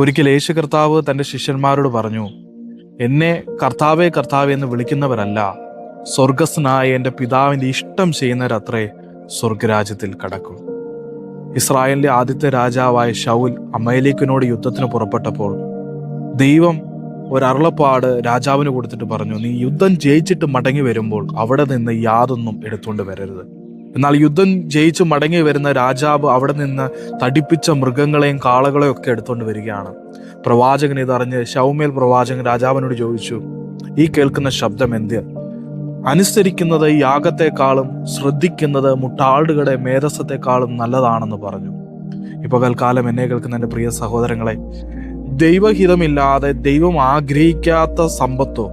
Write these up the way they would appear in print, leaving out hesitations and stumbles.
ഒരിക്കൽ യേശു കർത്താവ് തൻ്റെ ശിഷ്യന്മാരോട് പറഞ്ഞു, എന്നെ കർത്താവേ കർത്താവേ എന്ന് വിളിക്കുന്നവരല്ല, സ്വർഗസ്ഥനായ എൻ്റെ പിതാവിൻ്റെ ഇഷ്ടം ചെയ്യുന്നവരത്രേ സ്വർഗരാജ്യത്തിൽ കടക്കും. ഇസ്രായേലിന്റെ ആദ്യത്തെ രാജാവായ ശൗൽ അമലേക്കിനോട് യുദ്ധത്തിന് പുറപ്പെട്ടപ്പോൾ ദൈവം ഒരരുളപ്പാട് രാജാവിന് കൊടുത്തിട്ട് പറഞ്ഞു, നീ യുദ്ധം ജയിച്ചിട്ട് മടങ്ങി വരുമ്പോൾ അവിടെ നിന്ന് യാതൊന്നും എടുത്തുകൊണ്ട് വരരുത്. എന്നാൽ യുദ്ധം ജയിച്ച് മടങ്ങി വരുന്ന രാജാവ് അവിടെ നിന്ന് തടിപ്പിച്ച മൃഗങ്ങളെയും കാളകളെയും ഒക്കെ എടുത്തുകൊണ്ട് വരികയാണ്. പ്രവാചകൻ ഇതറിഞ്ഞ് ശൗമേൽ പ്രവാചകൻ രാജാവിനോട് ചോദിച്ചു, ഈ കേൾക്കുന്ന ശബ്ദം എന്ത്? അനുസരിക്കുന്നത് യാഗത്തെക്കാളും ശ്രദ്ധിക്കുന്നത് മുട്ടാളുകളുടെ മേധസ്സത്തെക്കാളും നല്ലതാണെന്ന് പറഞ്ഞു. ഇപ്പോൾ തൽക്കാലം എന്നെ കേൾക്കുന്ന എൻ്റെ പ്രിയ സഹോദരങ്ങളെ, ദൈവഹിതമില്ലാതെ ദൈവം ആഗ്രഹിക്കാത്ത സമ്പത്തോ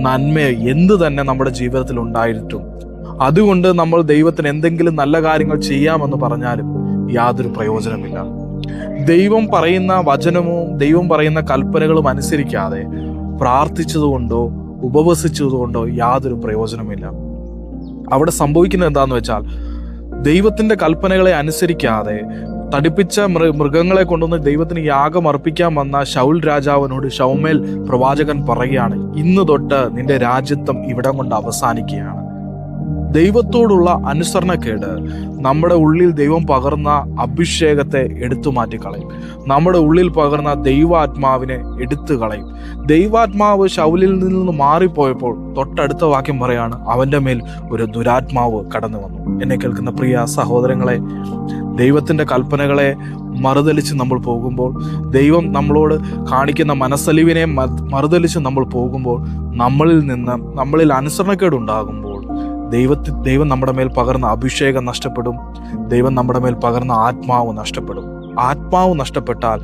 നന്മയോ എന്ത് തന്നെ നമ്മുടെ ജീവിതത്തിൽ ഉണ്ടായിട്ടും അതുകൊണ്ട് നമ്മൾ ദൈവത്തിന് എന്തെങ്കിലും നല്ല കാര്യങ്ങൾ ചെയ്യാമെന്ന് പറഞ്ഞാലും യാതൊരു പ്രയോജനമില്ല. ദൈവം പറയുന്ന വചനവും ദൈവം പറയുന്ന കൽപ്പനകളും അനുസരിക്കാതെ പ്രാർത്ഥിച്ചതുകൊണ്ടോ ഉപവസിച്ചതുകൊണ്ടോ യാതൊരു പ്രയോജനമില്ല. അവിടെ സംഭവിക്കുന്നത് എന്താന്ന് വെച്ചാൽ, ദൈവത്തിന്റെ കൽപ്പനകളെ അനുസരിക്കാതെ തടിപ്പിച്ച മൃഗങ്ങളെ കൊണ്ടുവന്ന് ദൈവത്തിന് യാഗം അർപ്പിക്കാൻ വന്ന ശൗൽ രാജാവിനോട് ശൗമേൽ പ്രവാചകൻ പറയുകയാണ്, ഇന്ന് തൊട്ട് നിന്റെ രാജ്യത്വം ഇവിടം കൊണ്ട് അവസാനിക്കുകയാണ്. ദൈവത്തോടുള്ള അനുസരണക്കേട് നമ്മുടെ ഉള്ളിൽ ദൈവം പകർന്ന അഭിഷേകത്തെ എടുത്തു മാറ്റിക്കളയും. നമ്മുടെ ഉള്ളിൽ പകർന്ന ദൈവാത്മാവിനെ എടുത്തു കളയും. ദൈവാത്മാവ് ശൗലിൽ നിന്ന് മാറിപ്പോയപ്പോൾ തൊട്ടടുത്ത വാക്യം പറയാണ്, അവൻ്റെ മേൽ ഒരു ദുരാത്മാവ് കടന്നു വന്നു. എന്നെ കേൾക്കുന്ന പ്രിയ സഹോദരങ്ങളെ, ദൈവത്തിൻ്റെ കൽപ്പനകളെ മറുതലിച്ച് നമ്മൾ പോകുമ്പോൾ, ദൈവം നമ്മളോട് കാണിക്കുന്ന മനസ്സലിവിനെ മറുതലിച്ച് നമ്മൾ പോകുമ്പോൾ, നമ്മളിൽ അനുസരണക്കേടുണ്ടാകുമ്പോൾ ദൈവം നമ്മുടെ മേൽ പകർന്ന അഭിഷേകം നഷ്ടപ്പെടും. ദൈവം നമ്മുടെ മേൽ പകർന്ന ആത്മാവ് നഷ്ടപ്പെടും. ആത്മാവ് നഷ്ടപ്പെട്ടാൽ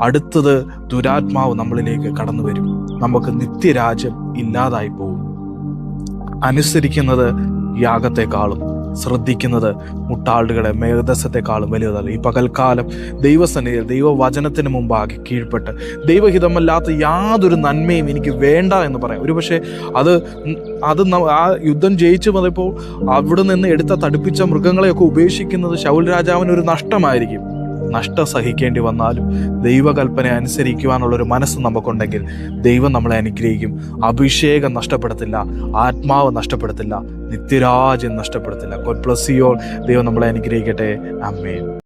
അടുത്തത് ദുരാത്മാവ് നമ്മളിലേക്ക് കടന്നു വരും. നമുക്ക് നിത്യരാജ്യം ഇല്ലാതായി പോകും. അനുസരിക്കുന്നത് യാഗത്തെക്കാളും ശ്രദ്ധിക്കുന്നത് മുട്ടാളുകളെ മേധസ്സത്തെക്കാളും വലുതല്ല. ഈ പകൽക്കാലം ദൈവസന്നിധിയിൽ ദൈവവചനത്തിന് മുമ്പാകെ കീഴ്പ്പെട്ട് ദൈവഹിതമല്ലാത്ത യാതൊരു നന്മയും എനിക്ക് വേണ്ട എന്ന് പറയാം. ഒരുപക്ഷെ അത് ആ യുദ്ധം ജയിച്ചു വന്നപ്പോൾ അവിടെ നിന്ന് എടുത്ത തടിപ്പിച്ച മൃഗങ്ങളെയൊക്കെ ഉപേക്ഷിക്കുന്നത് ശൗൽ രാജാവിന് ഒരു നഷ്ടമായിരിക്കും. നഷ്ടം സഹിക്കേണ്ടി വന്നാലും ദൈവകൽപ്പന അനുസരിക്കുവാനുള്ളൊരു മനസ്സ് നമുക്കുണ്ടെങ്കിൽ ദൈവം നമ്മളെ അനുഗ്രഹിക്കും. അഭിഷേകം നഷ്ടപ്പെടത്തില്ല, ആത്മാവ് നഷ്ടപ്പെടത്തില്ല, നിത്യരാജ്യം നഷ്ടപ്പെടത്തില്ല. God bless you all. ദൈവം നമ്മളെ അനുഗ്രഹിക്കട്ടെ. ആമേൻ.